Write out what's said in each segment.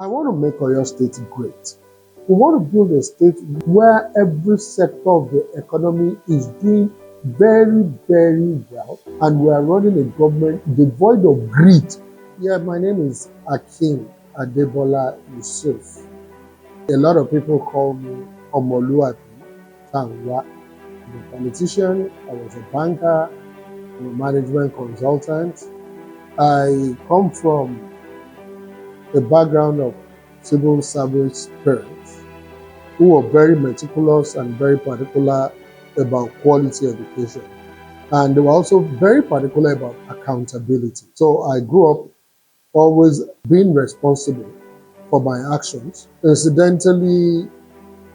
I want to make Oyo State great. We want to build a state where every sector of the economy is doing very, very well, and we are running a government devoid of greed. Yeah, my name is Akim Adebola Yusuf. A lot of people call me Omoluabi Tangwa. I'm a politician, I was a banker, I'm a management consultant. I come from a background of civil service parents who were very meticulous and very particular about quality education. And they were also very particular about accountability. So I grew up always being responsible for my actions. Incidentally,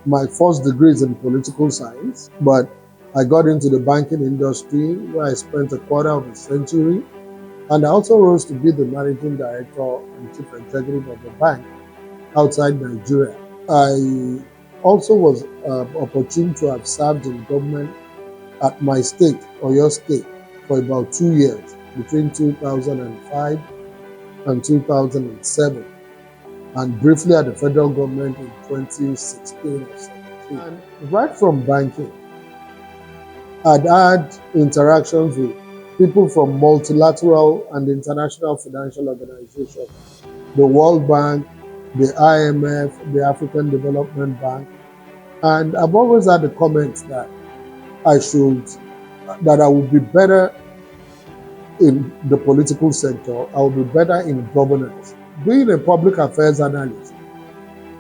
my first degree is in political science, but I got into the banking industry where I spent a quarter of a century. And I also rose to be the managing director and chief executive of a bank outside Nigeria. I also was opportune to have served in government at my state, Oyo State, for about 2 years, between 2005 and 2007, and briefly at the federal government in 2016 or 17. And right from banking, I'd had interactions with people from multilateral and international financial organizations, the World Bank, the IMF, the African Development Bank, and I've always had the comments that I would be better in the political sector, I would be better in governance. Being a public affairs analyst,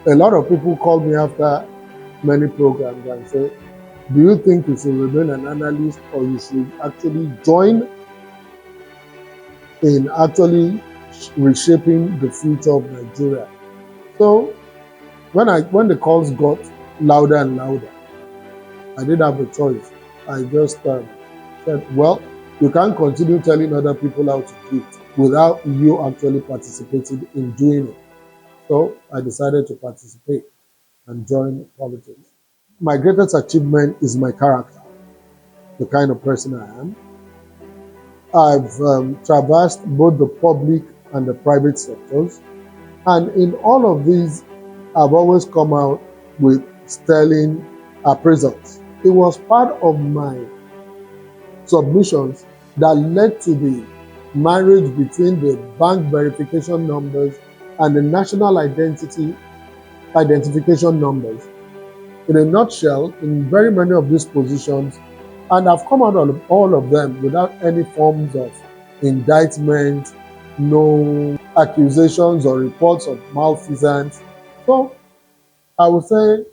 a lot of people call me after many programs and say, do you think you should remain an analyst or you should actually join in actually reshaping the future of Nigeria? So when the calls got louder and louder, I didn't have a choice. I just said, well, you can't continue telling other people how to do it without you actually participating in doing it. So I decided to participate and join politics. My greatest achievement is my character, the kind of person I am. I've traversed both the public and the private sectors. And in all of these, I've always come out with sterling appraisals. It was part of my submissions that led to the marriage between the bank verification numbers and the national identification numbers. In a nutshell, in very many of these positions, and I've come out of all of them without any forms of indictment, no accusations or reports of malfeasance. So I would say,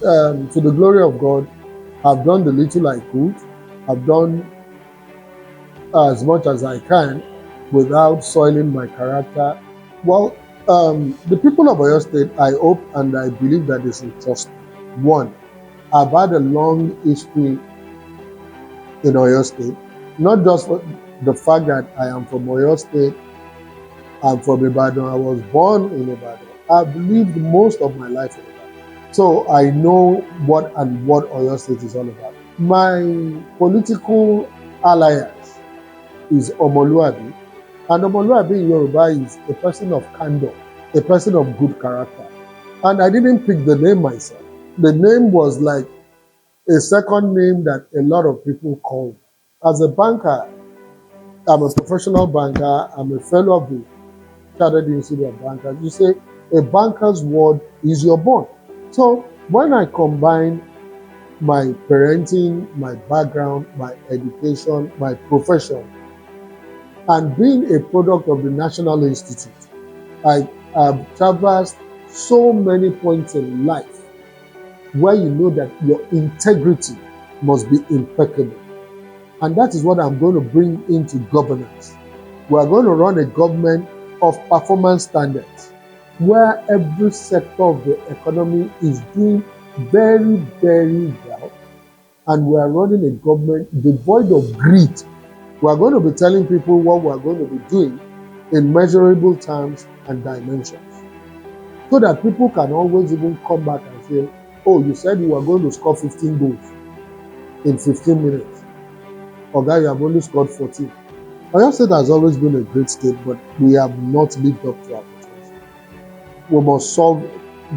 to the glory of God, I've done the little I could. I've done as much as I can without soiling my character. Well, the people of Oyo State, I hope and I believe that they should trust me. One, I've had a long history in Oyo State, not just for the fact that I am from Oyo State, I'm from Ibadan, I was born in Ibadan. I've lived most of my life in Ibadan. So I know what Oyo State is all about. My political alliance is Omoluabi, and Omoluabi in Yoruba is a person of candor, a person of good character. And I didn't pick the name myself. The name was like a second name that a lot of people call me. As a banker, I'm a professional banker, I'm a fellow of the Chartered Institute of Bankers. You say a banker's word is your bond. So when I combine my parenting, my background, my education, my profession, and being a product of the National Institute, I have traversed so many points in life where you know that your integrity must be impeccable. And that is what I'm going to bring into governance. We are going to run a government of performance standards, where every sector of the economy is doing very, very well, and we are running a government devoid of greed. We are going to be telling people what we are going to be doing in measurable terms and dimensions, so that people can always even come back and say, oh, you said you were going to score 15 goals in 15 minutes. Oga, you have only scored 14. Oyo State has always been a great state, but we have not lived up to our potential. We must solve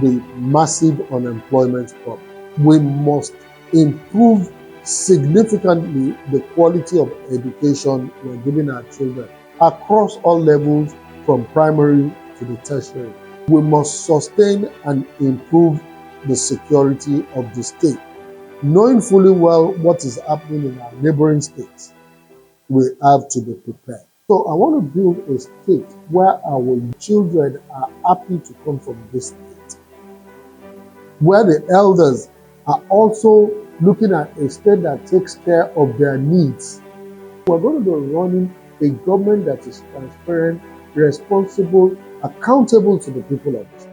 the massive unemployment problem. We must improve significantly the quality of education we're giving our children across all levels from primary to the tertiary. We must sustain and improve the security of the state. Knowing fully well what is happening in our neighboring states, we have to be prepared. So I want to build a state where our children are happy to come from this state, where the elders are also looking at a state that takes care of their needs. We're going to be running a government that is transparent, responsible, accountable to the people of the state.